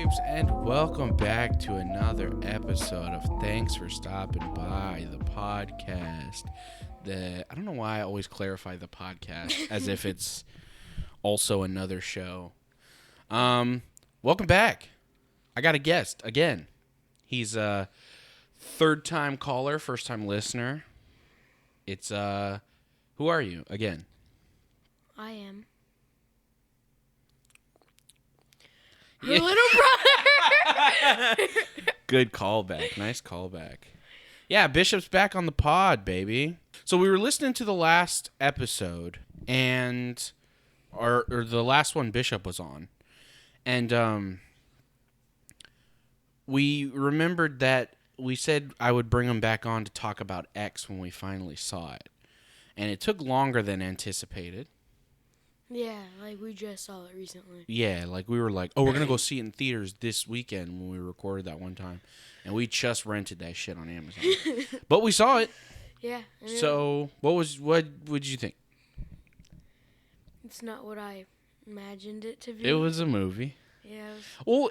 peeps, and welcome back to another episode of Thanks for Stopping By, the podcast. I don't know why I always clarify the podcast as if it's also another show. Welcome back. I got a guest again. He's a third-time caller, first-time listener. It's who are you again? I am her little brother. Good callback. Nice callback. Yeah, Bishop's back on the pod, baby. So we were listening to the last episode, and or the last one Bishop was on, and we remembered that we said I would bring him back on to talk about X when we finally saw it, and it took longer than anticipated. Yeah, like we just saw it recently. Yeah, like we were like, oh, we're going to go see it in theaters this weekend when we recorded that one time. And we just rented that shit on Amazon. But we saw it. Yeah. So, what would you think? It's not what I imagined it to be. It was a movie. Yeah. Well,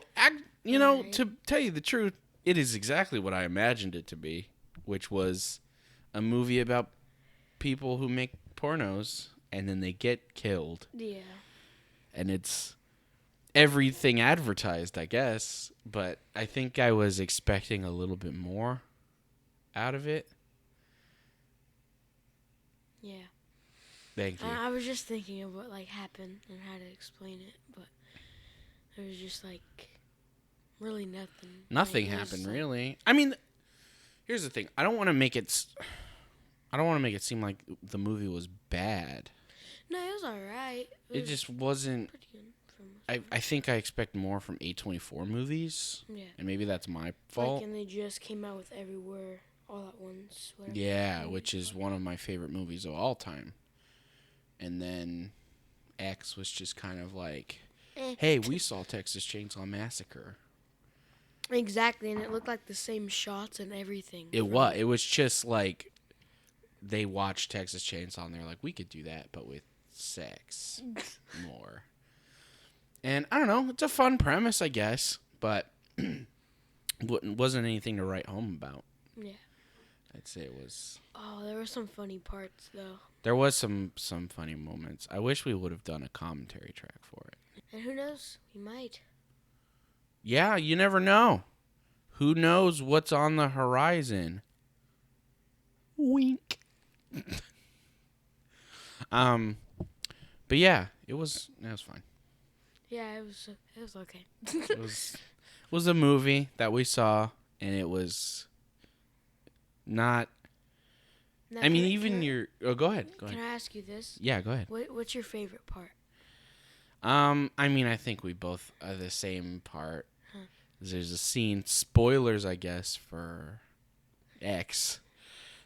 to tell you the truth, it is exactly what I imagined it to be, which was a movie about people who make pornos and then they get killed. Yeah. And it's everything advertised, I guess. But I think I was expecting a little bit more out of it. Yeah. Thank you. I was just thinking of what happened and how to explain it, but there was just really nothing. Nothing happened, really. I mean, here's the thing. I don't want to make it seem like the movie was bad. No, it was alright. It just wasn't. Pretty good. I think I expect more from A24 movies. Yeah. And maybe that's my fault. And they just came out with Everywhere all at once. Whatever. Yeah, which is one of my favorite movies of all time. And then X was just kind of like, hey, we saw Texas Chainsaw Massacre. Exactly, and it looked like the same shots and everything. It was just like they watched Texas Chainsaw and they're like, we could do that, but with sex more. And I don't know, it's a fun premise, I guess, but wasn't anything to write home about. Yeah. I'd say it was. Oh, there were some funny parts, though. There was some funny moments. I wish we would have done a commentary track for it. And who knows? We might. Yeah, you never know. Who knows what's on the horizon? Wink. But yeah, it was fine. Yeah, it was okay. It was a movie that we saw, and it was not. Now, I mean, even your. Oh, go ahead. Can I ask you this? Yeah, go ahead. What's your favorite part? I mean, I think we both are the same part. Huh. There's a scene, spoilers, I guess, for X.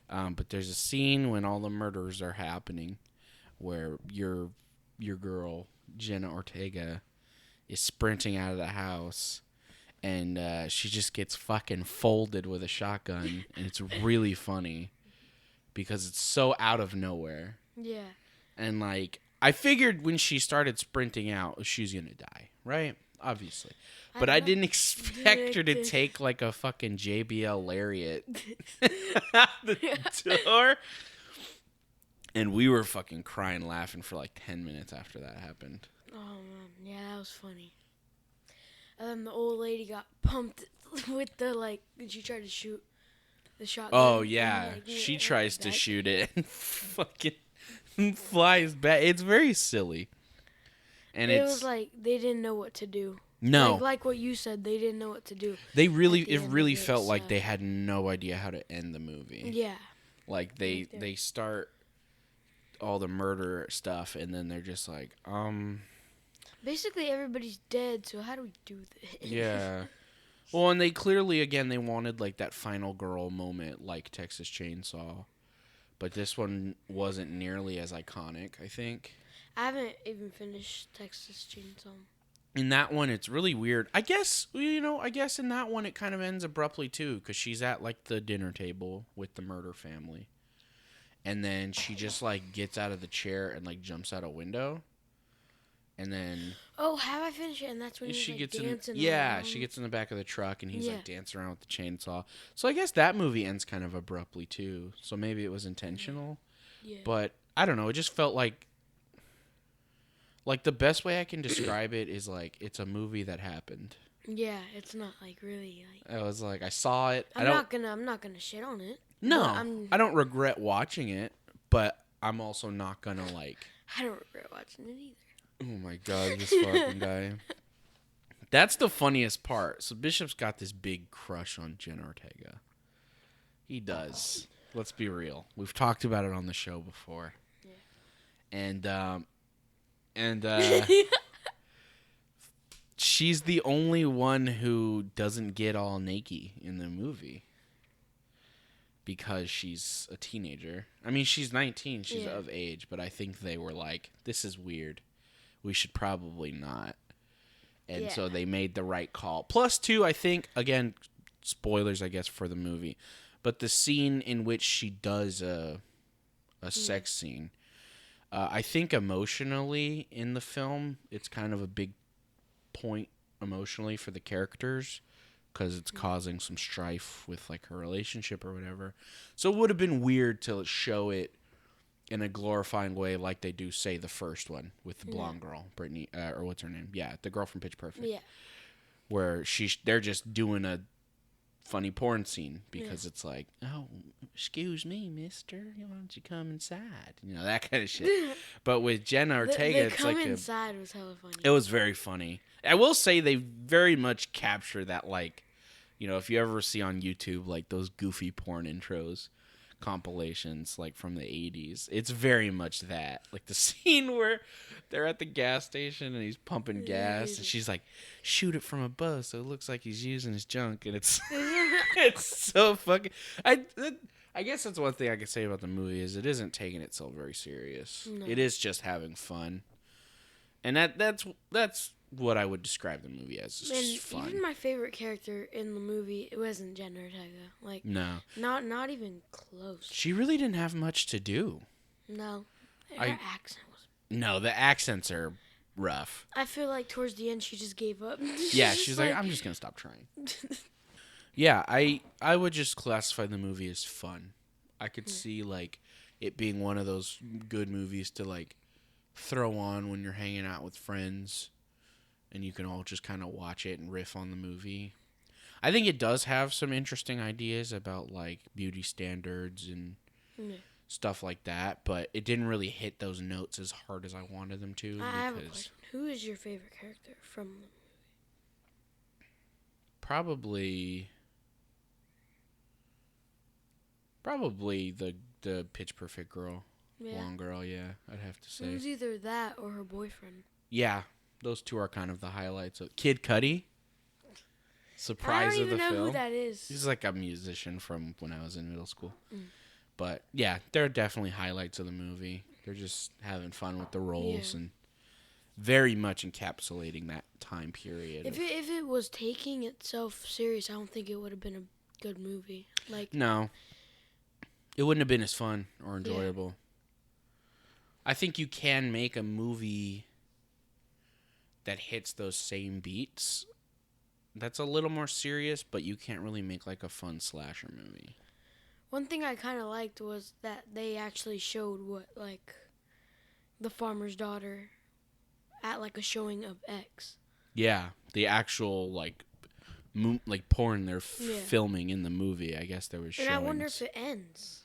But there's a scene when all the murders are happening, where your girl Jenna Ortega is sprinting out of the house, and she just gets fucking folded with a shotgun, and it's really funny because it's so out of nowhere. Yeah. And I figured when she started sprinting out, she's gonna die, right? Obviously. But I didn't expect her to take a fucking JBL lariat out the door. And we were fucking crying, laughing for 10 minutes after that happened. Oh, man. Yeah, that was funny. And then the old lady got pumped with she tried to shoot the shotgun. Oh, yeah. She tries to shoot it and fucking flies back. It's very silly. And it was they didn't know what to do. No. Like what you said, they didn't know what to do. It really felt like they had no idea how to end the movie. Yeah. They start all the murder stuff, and then they're just like, Basically, everybody's dead, so how do we do this? Yeah. Well, and they clearly, again, they wanted, that final girl moment, like Texas Chainsaw. But this one wasn't nearly as iconic, I think. I haven't even finished Texas Chainsaw. In that one, it's really weird. I guess in that one, it kind of ends abruptly, too, because she's at, the dinner table with the murder family. And then she just, gets out of the chair and, jumps out a window. And then Oh, have I finished it? And that's when he's she like gets dancing yeah, around. she gets in the back of the truck and he's Yeah. like dancing around with the chainsaw. So I guess that movie ends kind of abruptly too. So maybe it was intentional. Yeah. But I don't know, it just felt like the best way I can describe it is like it's a movie that happened. Yeah, it's not like really like. I was like I saw it. I'm not gonna shit on it. No, I don't regret watching it, but I'm also not gonna like. I don't regret watching it either. Oh my god, this fucking guy. That's the funniest part. So Bishop's got this big crush on Jen Ortega. He does. Let's be real. We've talked about it on the show before. Yeah. And she's the only one who doesn't get all naked in the movie. Because she's a teenager. I mean, she's 19. She's of age. But I think they were like, this is weird. We should probably not. And so they made the right call. Plus, too, I think, again, spoilers, I guess, for the movie. But the scene in which she does a sex scene, I think emotionally in the film, it's kind of a big point emotionally for the characters. Because it's causing some strife with like her relationship or whatever. So it would have been weird to show it in a glorifying way like they do, say, the first one with the blonde girl, Brittany, or what's her name? Yeah, the girl from Pitch Perfect. Yeah. Where they're just doing a funny porn scene because it's like, oh, excuse me, mister, why don't you come inside? You know, that kind of shit. But with Jenna Ortega, the it's come like inside was hella funny. it was very funny. I will say they very much capture that, like, you know, if you ever see on YouTube, like, those goofy porn intros, compilations, like, from the 80s, it's very much that. Like, the scene where they're at the gas station and he's pumping gas, and she's like, shoot it from above so it looks like he's using his junk, and it's it's so fucking... I guess that's one thing I can say about the movie is it isn't taking itself very serious. No. It is just having fun. And that's what I would describe the movie as. It's just fun. Even my favorite character in the movie, it wasn't Jen Ortega. Like, no, not even close. She really didn't have much to do. No, her accent was. No, the accents are rough. I feel like towards the end she just gave up. Yeah, she's like, I'm just gonna stop trying. Yeah, I would just classify the movie as fun. I could see like it being one of those good movies to like throw on when you're hanging out with friends and you can all just kind of watch it and riff on the movie. I think it does have some interesting ideas about like beauty standards and stuff like that, but it didn't really hit those notes as hard as I wanted them to. I have a question. Who is your favorite character from the movie? Probably the Pitch Perfect girl. Blonde girl, yeah, I'd have to say. It was either that or her boyfriend. Yeah, those two are kind of the highlights of Kid Cudi. Surprise of the film. I don't even know who that is. He's like a musician from when I was in middle school. But yeah, they're definitely highlights of the movie. They're just having fun with the roles and very much encapsulating that time period. If it was taking itself serious, I don't think it would have been a good movie. Like, no, it wouldn't have been as fun or enjoyable. Yeah. I think you can make a movie that hits those same beats that's a little more serious, but you can't really make like a fun slasher movie. One thing I kind of liked was that they actually showed what, like, the farmer's daughter at, like, a showing of X. Yeah, the actual, like porn they're filming in the movie, I guess there was showings. And I wonder if it ends.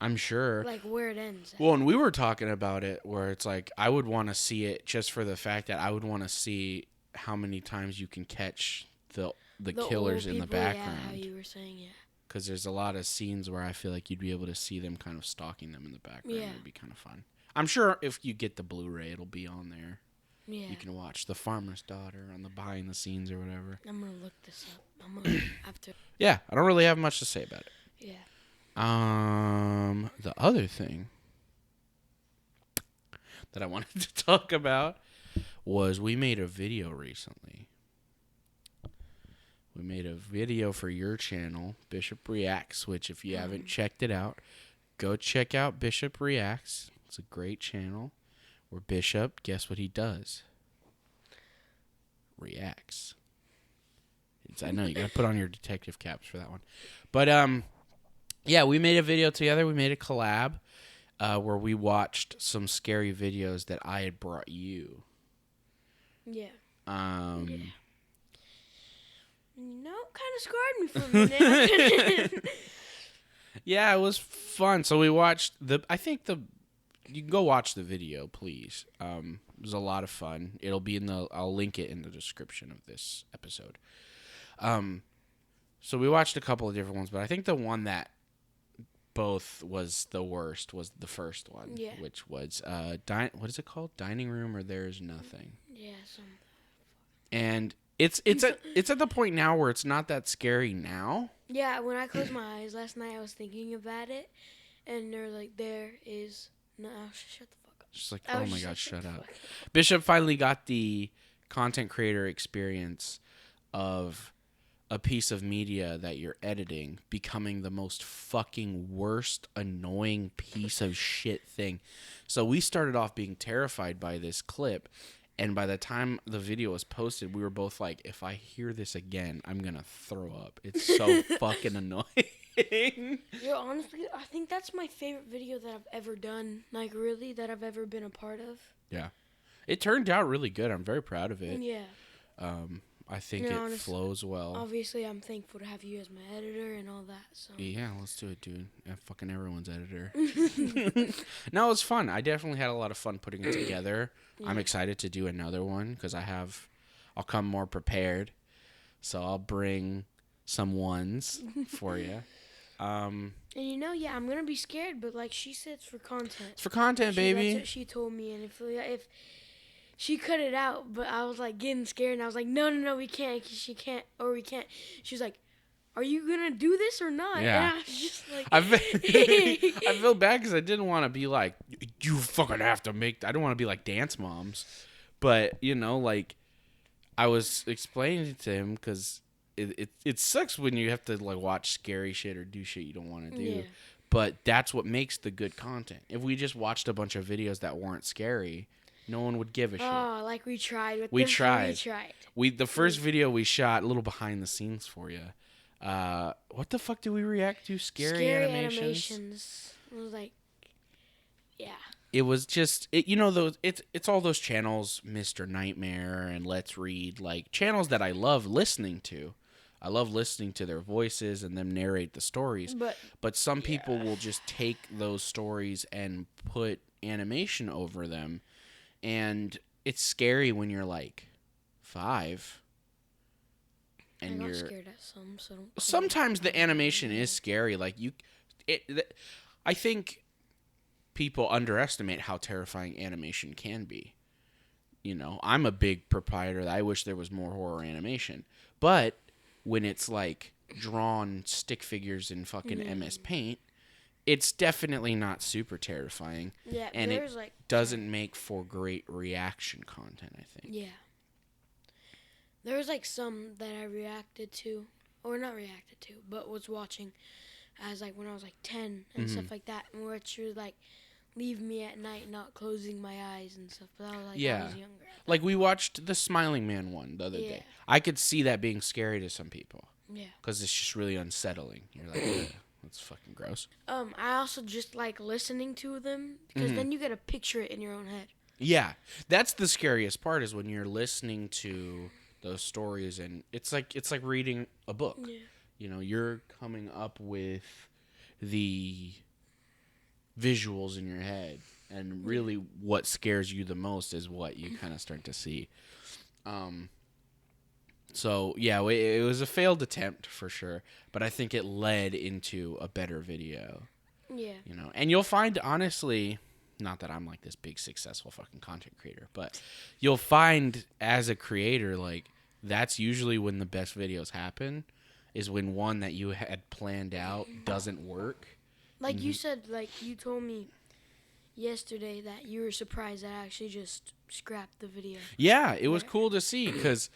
I'm sure. Like, where it ends at. Well, and we were talking about it where it's like, I would want to see it just for the fact that I would want to see how many times you can catch the killers in the background. Yeah, how you were saying, yeah. Because there's a lot of scenes where I feel like you'd be able to see them kind of stalking them in the background. Yeah. It'd be kind of fun. I'm sure if you get the Blu-ray, it'll be on there. Yeah. You can watch The Farmer's Daughter on the behind the scenes or whatever. I'm going to look this up. I'm going to have to. Yeah, I don't really have much to say about it. Yeah. The other thing that I wanted to talk about was we made a video recently. We made a video for your channel, Bishop Reacts, which if you haven't checked it out, go check out Bishop Reacts. It's a great channel. where Bishop, guess what he does? Reacts. I know you gotta put on your detective caps for that one. But yeah, we made a video together. We made a collab where we watched some scary videos that I had brought you. Yeah. Yeah. Kind of scarred me for a minute. Yeah, it was fun. So we watched you can go watch the video, please. It was a lot of fun. I'll link it in the description of this episode. So we watched a couple of different ones, but I think the one that both was the worst was the first one, which was what is it called? Dining Room or There's Nothing. Yeah, and it's at the point now where it's not that scary now. Yeah, when I closed my eyes last night, I was thinking about it, and they're like, there is no. Shut the fuck up. Just like, oh my god, shut up. Bishop finally got the content creator experience of a piece of media that you're editing becoming the most fucking worst, annoying piece of shit thing. So we started off being terrified by this clip, and by the time the video was posted, we were both like, if I hear this again, I'm gonna throw up. It's so fucking annoying. Yo, honestly, I think that's my favorite video that I've ever done. Like, really, that I've ever been a part of. Yeah. It turned out really good. I'm very proud of it. Yeah. I think it flows well. Obviously, I'm thankful to have you as my editor and all that. So yeah, let's do it, dude. Yeah, fucking everyone's editor. No, it was fun. I definitely had a lot of fun putting it together. Yeah. I'm excited to do another one because I'll come more prepared. So I'll bring some ones for you. And I'm gonna be scared, but like she said, it's for content. It's for content, baby. That's what she told me, and if she cut it out, but I was like getting scared, and I was like, no, we can't, cause she can't, or we can't. She was like, "Are you gonna do this or not?" Yeah. And I was just like, I feel bad because I didn't want to be like, you fucking have to make. I don't want to be like Dance Moms, but like I was explaining to him because it sucks when you have to like watch scary shit or do shit you don't want to do. Yeah. But that's what makes the good content. If we just watched a bunch of videos that weren't scary, no one would give a shit. Oh, like we tried with We tried. The first video we shot, a little behind the scenes for you. What the fuck did we react to? Scary animations. It was like, yeah. It was just it's all those channels, Mr. Nightmare and Let's Read, like channels that I love listening to. I love listening to their voices and them narrate the stories. But some people will just take those stories and put animation over them. And it's scary when you're like 5 and you're scared at some. So sometimes the animation is scary. Like I think people underestimate how terrifying animation can be. I'm a big proprietor that I wish there was more horror animation. But when it's like drawn stick figures in fucking MS Paint, it's definitely not super terrifying. Yeah, and it doesn't make for great reaction content, I think. Yeah. There was like some that I reacted to, or not reacted to, but was watching as like when I was like 10 and stuff like that, and where she was like, leave me at night not closing my eyes and stuff. But I was like, I was younger. Like we watched the Smiling Man one the other day. I could see that being scary to some people. Yeah. Because it's just really unsettling. You're like, that's fucking gross. I also just like listening to them because then you get to picture it in your own head. Yeah, that's the scariest part is when you're listening to those stories and it's like reading a book. Yeah. You're coming up with the visuals in your head, and really what scares you the most is what you kind of start to see. So yeah, it was a failed attempt for sure, but I think it led into a better video. Yeah. And you'll find, honestly, not that I'm like this big successful fucking content creator, but you'll find as a creator, like that's usually when the best videos happen, is when one that you had planned out doesn't work. Like you said, like you told me yesterday that you were surprised that I actually just scrapped the video. Yeah, it was cool to see because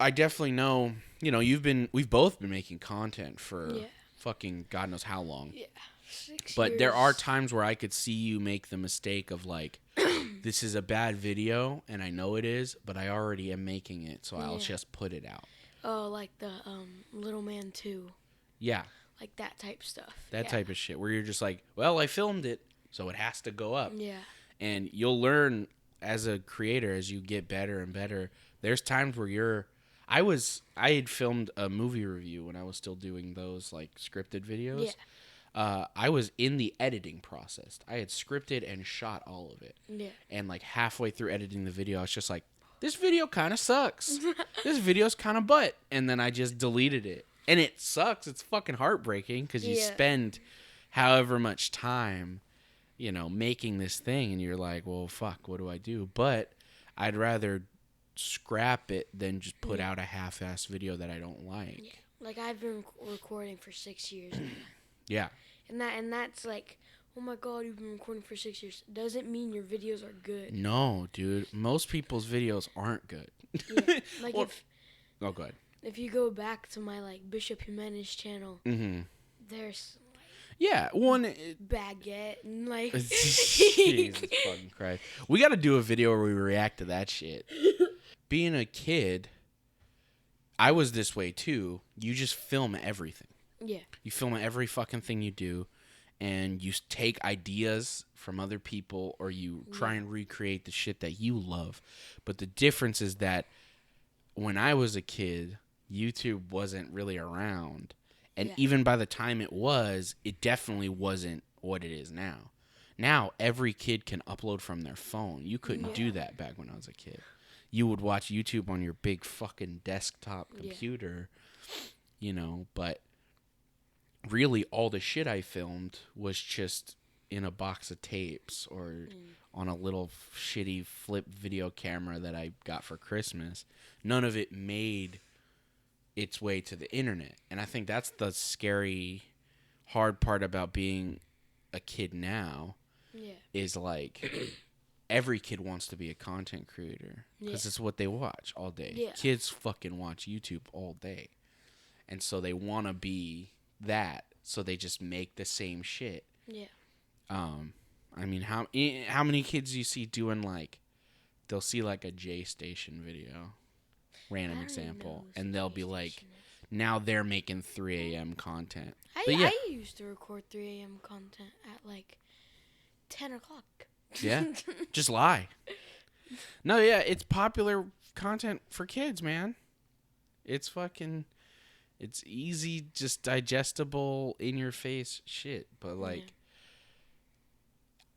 I definitely know, we've both been making content for fucking God knows how long. Yeah, 6 but years. there are times where I could see you make the mistake of like, this is a bad video, and I know it is, but I already am making it, so I'll Yeah. just put it out. Oh, like the Little Man 2. Yeah, Like that type stuff. that type of shit where you're just like, well, I filmed it, so it has to go up. Yeah. And you'll learn as a creator as you get better and better. There's times where I had filmed a movie review when I was still doing those like scripted videos. Yeah. I was in the editing process. I had scripted and shot all of it. Yeah. And like halfway through editing the video, I was just like, this video kind of sucks. This video's kind of butt. And then I just deleted it. And it sucks. It's fucking heartbreaking because you spend however much time, making this thing. And you're like, well, fuck, what do I do? But I'd rather scrap it than just put out a half-ass video that I don't like. Yeah. Like I've been recording for 6 years now. Yeah. And that's like, oh my god, you've been recording for 6 years. Doesn't mean your videos are good. No, dude. Most people's videos aren't good. Yeah. Like go ahead. If you go back to my like Bishop Jimenez channel, there's baguette and like Jesus fucking Christ. We got to do a video where we react to that shit. Being a kid, I was this way too. You just film everything. Yeah. You film every fucking thing you do, and you take ideas from other people, or you try and recreate the shit that you love. But the difference is that when I was a kid, YouTube wasn't really around. And even by the time it was, it definitely wasn't what it is now. Now, every kid can upload from their phone. You couldn't do that back when I was a kid. You would watch YouTube on your big fucking desktop computer, but really all the shit I filmed was just in a box of tapes or on a little shitty flip video camera that I got for Christmas. None of it made its way to the internet. And I think that's the scary, hard part about being a kid now is like every kid wants to be a content creator because it's what they watch all day. Yeah. Kids fucking watch YouTube all day. And so they want to be that, so they just make the same shit. Yeah. I mean, how many kids do you see doing like, they'll see like a J Station video, random example, and they'll be like, now they're making 3 a.m. content. I used to record 3 a.m. content at like 10 o'clock. Yeah, just lie. No, yeah, it's popular content for kids, man. It's fucking... It's easy, just digestible, in-your-face shit. But, like,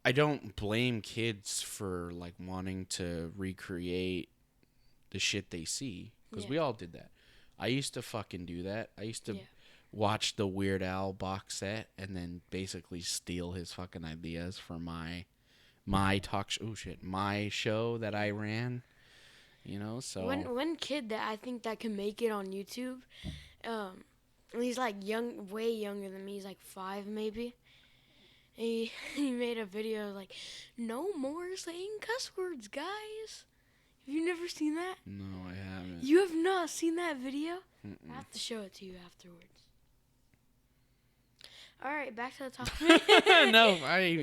I don't blame kids for, like, wanting to recreate the shit they see. Because we all did that. I used to fucking do that. I used to watch the Weird Al box set and then basically steal his fucking ideas for my talk show. Oh, shit. My show that I ran. So... One kid that I think that can make it on YouTube... he's like way younger than me. He's like 5 maybe. He made a video like, no more saying cuss words, guys. Have you never seen that? No, I haven't. You have not seen that video? I have to show it to you afterwards. All right, back to the topic. No, I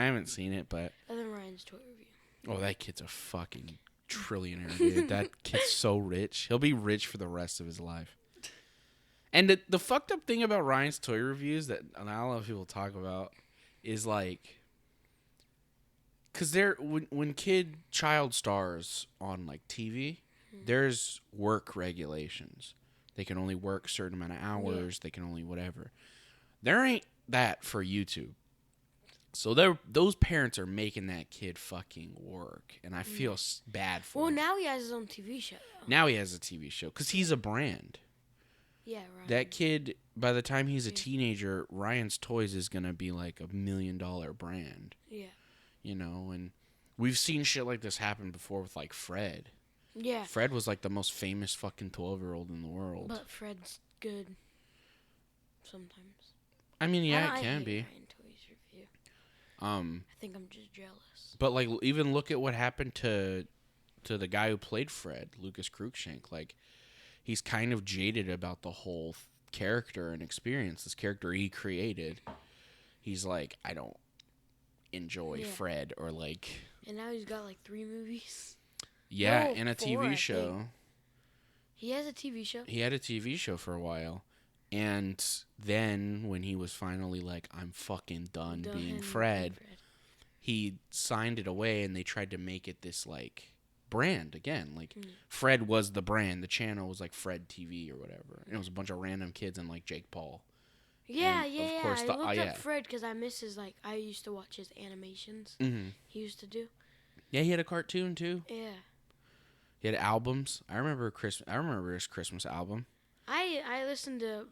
haven't seen it, but... Other than Ryan's toy review. Oh, that kid's a fucking trillionaire, dude. That kid's so rich. He'll be rich for the rest of his life. And the fucked up thing about Ryan's toy reviews that not a lot of people talk about is like, because when child stars on like TV, there's work regulations. They can only work a certain amount of hours. They can only whatever. There ain't that for YouTube. So those parents are making that kid fucking work, and I feel bad for him. Well, now he has his own TV show. Now he has a TV show because he's a brand. Yeah, right. That kid, by the time he's a teenager, Ryan's Toys is going to be like $1 million brand. Yeah. And we've seen shit like this happen before with like Fred. Yeah. Fred was like the most famous fucking 12-year-old in the world. But Fred's good sometimes. I mean, yeah, I it can hate be. Ryan Toy's review. I think I'm just jealous. But like, even look at what happened to the guy who played Fred, Lucas Cruikshank. Like, he's kind of jaded about the whole character and experience. This character he created. He's like, enjoy Fred or like. And now he's got like 3 movies. Yeah, No, and a 4, TV I show. think. He has a TV show. He had a TV show for a while. And then when he was finally like, I'm fucking done being Fred, he signed it away and they tried to make it this like brand again. Like Fred was the brand. The channel was like Fred TV or whatever. And it was a bunch of random kids and like Jake Paul. Yeah. I looked up Fred because I miss his like. I used to watch his animations. He used to do. Yeah, he had a cartoon too. Yeah. He had albums. I remember his Christmas album. I listened to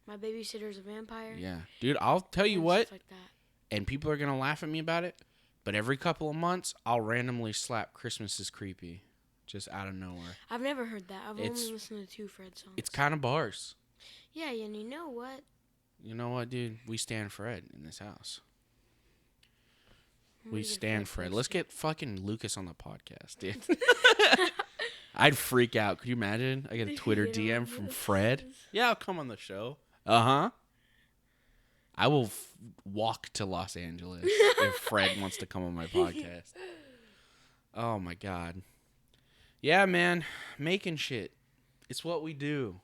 My Babysitter's a Vampire. Yeah, dude. I'll tell you what. Stuff like that. And people are gonna laugh at me about it, but every couple of months I'll randomly slap "Christmas is Creepy," just out of nowhere. I've never heard that. I've only listened to 2 Fred songs. It's kind of bars. Yeah, and you know what? You know what, dude? We stand Fred in this house. We stand Fred. Let's get fucking Lucas on the podcast, dude. I'd freak out. Could you imagine? I get a Twitter DM from Fred. Yeah, I'll come on the show. Uh-huh. I will walk to Los Angeles if Fred wants to come on my podcast. Oh, my God. Yeah, man. Making shit. It's what we do.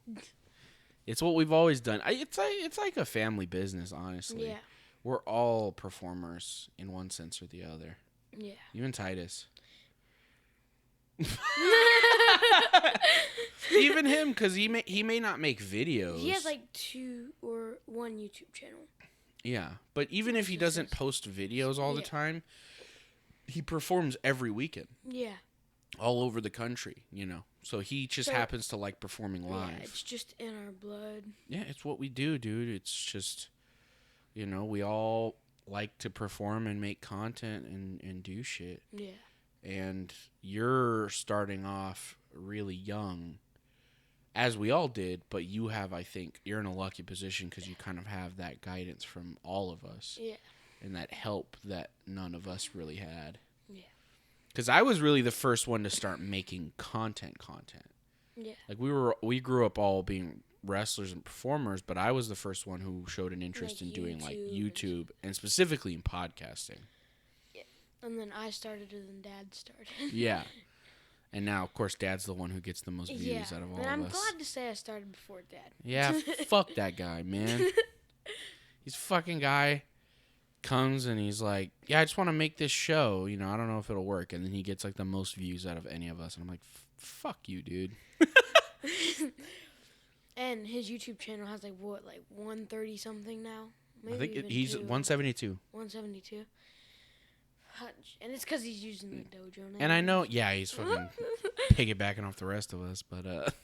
It's what we've always done. It's like a family business, honestly. Yeah. We're all performers in one sense or the other. Yeah. Even Titus. Even him, because he may not make videos. He has like 2 or 1 YouTube channel. Yeah, but even if he doesn't post videos all the time, he performs every weekend. Yeah. All over the country, you know. So he just happens to like performing live. Yeah, it's just in our blood. Yeah, it's what we do, dude. It's just, you know, we all like to perform and make content and do shit. Yeah. And you're starting off really young, as we all did, but you have, I think, you're in a lucky position because you kind of have that guidance from all of us. Yeah. And that help that none of us really had. Yeah. Because I was really the first one to start making content. Yeah. Like we grew up all being wrestlers and performers, but I was the first one who showed an interest in doing like YouTube and specifically in podcasting. Yeah. And then I started and then Dad started. Yeah. And now, of course, Dad's the one who gets the most views out of all of us. And I'm glad to say I started before Dad. Yeah, fuck that guy, man. He's a fucking guy. Comes and he's like, yeah, I just want to make this show. You know, I don't know if it'll work. And then he gets like the most views out of any of us. And I'm like, fuck you, dude. And his YouTube channel has like 130 something now? Maybe I think he's 172. 172. And it's because he's using the dojo now. And I know, yeah, he's fucking piggybacking off the rest of us. But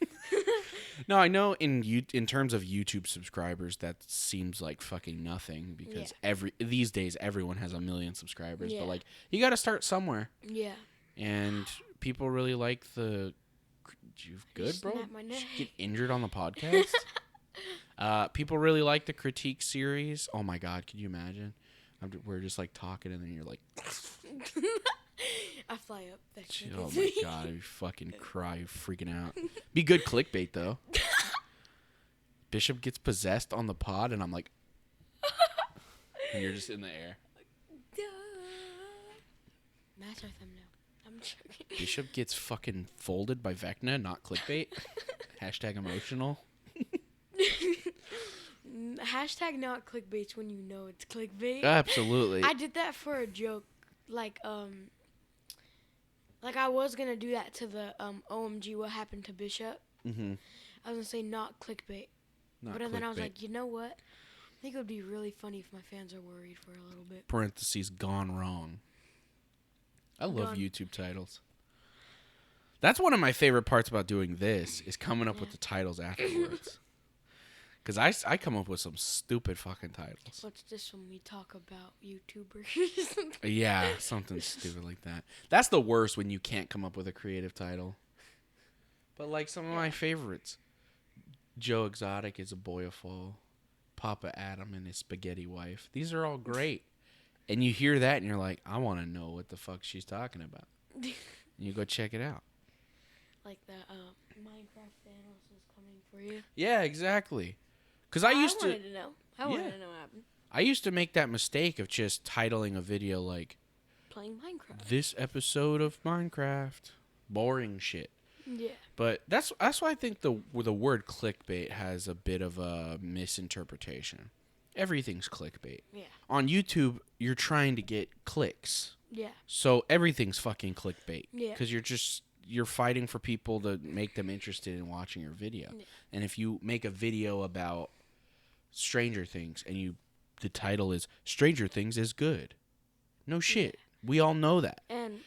no, I know in terms of YouTube subscribers, that seems like fucking nothing because these days everyone has 1 million subscribers. Yeah. But like, you got to start somewhere. Yeah. And people really like the. You good, bro? Get injured on the podcast. People really like the critique series. Oh my god, can you imagine? We're just like talking, and then you're like. I fly up. Oh my god, you fucking cry, you freaking out. Be good clickbait though. Bishop gets possessed on the pod, and I'm like, and you're just in the air. That's our thumbnail. I'm joking. Bishop gets fucking folded by Vecna, not clickbait. Hashtag emotional. Hashtag not clickbait's when you know it's clickbait. Absolutely. I did that for a joke. Like I was going to do that to the OMG What Happened to Bishop. Mm-hmm. I was going to say not clickbait. Then I was like, you know what? I think it would be really funny if my fans are worried for a little bit. Parentheses gone wrong. I love YouTube titles. That's one of my favorite parts about doing this is coming up with the titles afterwards. Because I come up with some stupid fucking titles. What's this when we talk about YouTubers? Yeah, something stupid like that. That's the worst when you can't come up with a creative title. But like some of my favorites. Joe Exotic is a boy of fall. Papa Adam and his spaghetti wife. These are all great. And you hear that and you're like, I want to know what the fuck she's talking about. And you go check it out. Like the Minecraft Thanos is coming for you. Yeah, exactly. Because I wanted to know. I wanted to know what happened. I used to make that mistake of just titling a video like, Playing Minecraft. this episode of Minecraft. Boring shit. Yeah. But that's why I think the word clickbait has a bit of a misinterpretation. Everything's clickbait. Yeah. On YouTube, you're trying to get clicks. Yeah. So everything's fucking clickbait. Yeah. Because you're fighting for people to make them interested in watching your video. Yeah. And if you make a video about Stranger Things and the title is Stranger Things is good. No shit. Yeah. We all know that. And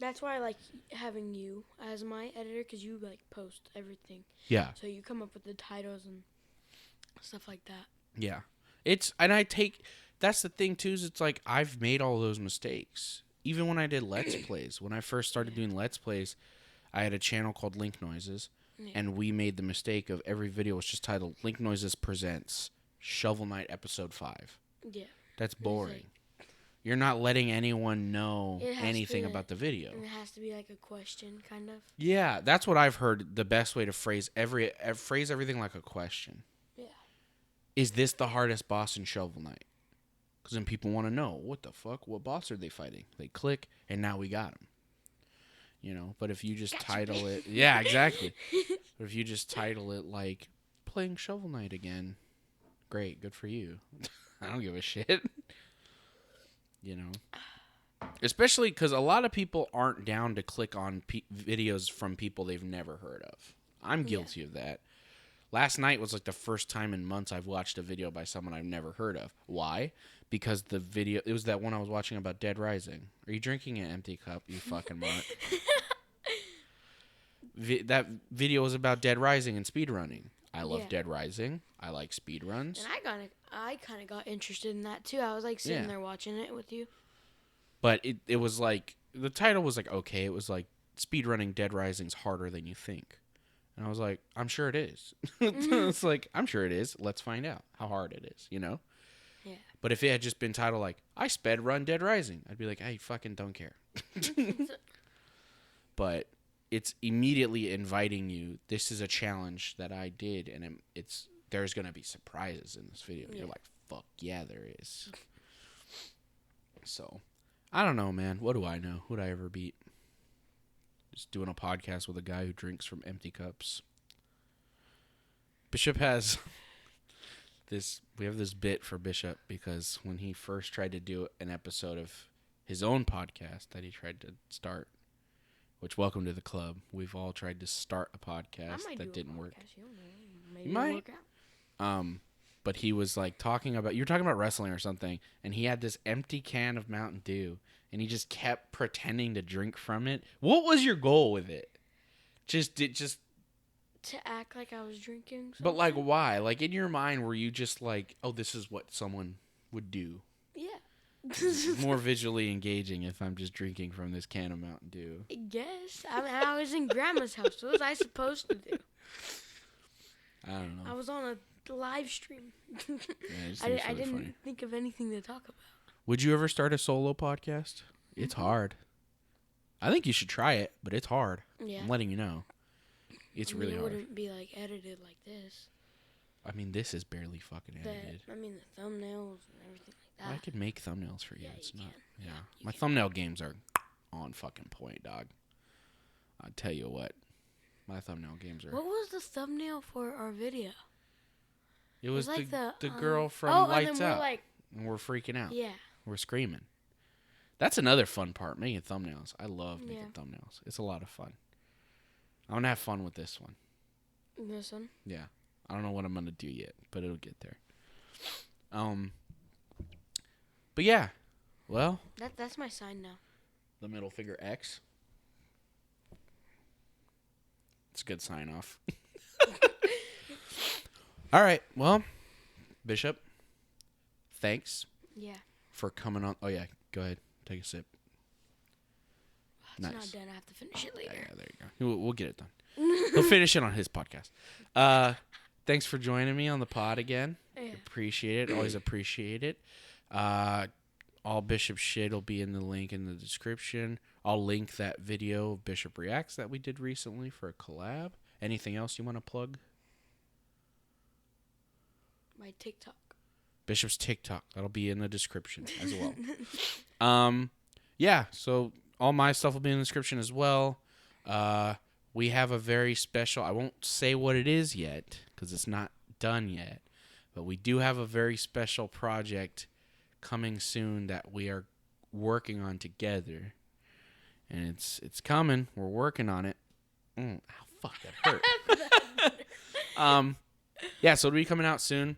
that's why I like having you as my editor, because you like post everything. Yeah. So you come up with the titles and stuff like that. Yeah. That's the thing too, is it's like I've made all those mistakes. Even when I did Let's Plays, when I first started doing Let's Plays, I had a channel called Link Noises, and we made the mistake of every video was just titled Link Noises Presents Shovel Knight Episode 5. Yeah. That's boring. You're not letting anyone know anything about the video. And it has to be like a question, kind of. Yeah, that's what I've heard. The best way to phrase everything like a question. Yeah. Is this the hardest boss in Shovel Knight? Because then people want to know, what the fuck? What boss are they fighting? They click, and now we got him. You know, but if you just title it... Yeah, exactly. But if you just title it like, playing Shovel Knight again, great, good for you. I don't give a shit. You know? Especially because a lot of people aren't down to click on videos from people they've never heard of. I'm guilty of that. Last night was like the first time in months I've watched a video by someone I've never heard of. Why? Because the video, it was that one I was watching about Dead Rising. Are you drinking an empty cup, you fucking mark? That video was about Dead Rising and speedrunning. I love Dead Rising. I like speedruns. And I kind of got interested in that too. I was like sitting there watching it with you. But it was like, the title was like, okay, it was like, speedrunning Dead Rising's harder than you think. And I was like, I'm sure it is. It's like, I'm sure it is. Let's find out how hard it is, you know? Yeah. But if it had just been titled like, I sped run Dead Rising, I'd be like, I fucking don't care. But it's immediately inviting you. This is a challenge that I did, and there's going to be surprises in this video. Yeah. You're like, fuck yeah, there is. So, I don't know, man. What do I know? Who'd I ever beat? Just doing a podcast with a guy who drinks from empty cups. Bishop has we have this bit for Bishop because when he first tried to do an episode of his own podcast that he tried to start, which welcome to the club. We've all tried to start a podcast that didn't work. Maybe it'll work out. But he was like you were talking about wrestling or something, and he had this empty can of Mountain Dew, and he just kept pretending to drink from it. What was your goal with it? Just to act like I was drinking something? But like why? Like in your mind were you just like, oh, this is what someone would do? Yeah. More visually engaging if I'm just drinking from this can of Mountain Dew. I guess. I mean, I was in Grandma's house. What was I supposed to do? I don't know. I was on a live stream. Yeah, I didn't think of anything to talk about. Would you ever start a solo podcast? It's hard. I think you should try it, but it's hard. Yeah. I'm letting you know. It's really hard. It wouldn't be like edited like this. I mean, this is barely fucking edited. The thumbnails and everything like that. I could make thumbnails for you. Yeah, it's you not. can. Yeah. You My can. thumbnail games are on fucking point, dog. I'll tell you what. My thumbnail games are. What was the thumbnail for our video? It was like the girl from Lights Out. And we're freaking out. Yeah. We're screaming. That's another fun part, making thumbnails. I love making thumbnails. It's a lot of fun. I'm going to have fun with this one. This one? Yeah. I don't know what I'm going to do yet, but it'll get there. But yeah. Well. That's my sign now. The middle finger X. It's a good sign off. All right. Well, Bishop, thanks. Yeah. For coming on. Oh, yeah. Go ahead. Take a sip. It's not done. I have to finish it later. Yeah, there you go. We'll get it done. He'll finish it on his podcast. Thanks for joining me on the pod again. Yeah. Appreciate it. Always appreciate it. All Bishop shit will be in the link in the description. I'll link that video of Bishop Reacts that we did recently for a collab. Anything else you want to plug? My TikTok. Bishop's TikTok. That'll be in the description as well. Yeah, so all my stuff will be in the description as well. We have a very special, I won't say what it is yet because it's not done yet, but we do have a very special project coming soon that we are working on together. And it's coming. We're working on it. Ow, fuck, that hurt. Yeah, so it'll be coming out soon.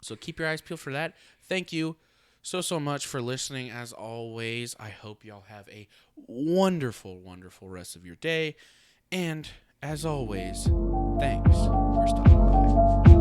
So keep your eyes peeled for that. Thank you so much for listening. As always, I hope y'all have a wonderful, wonderful rest of your day. And as always, thanks for stopping by.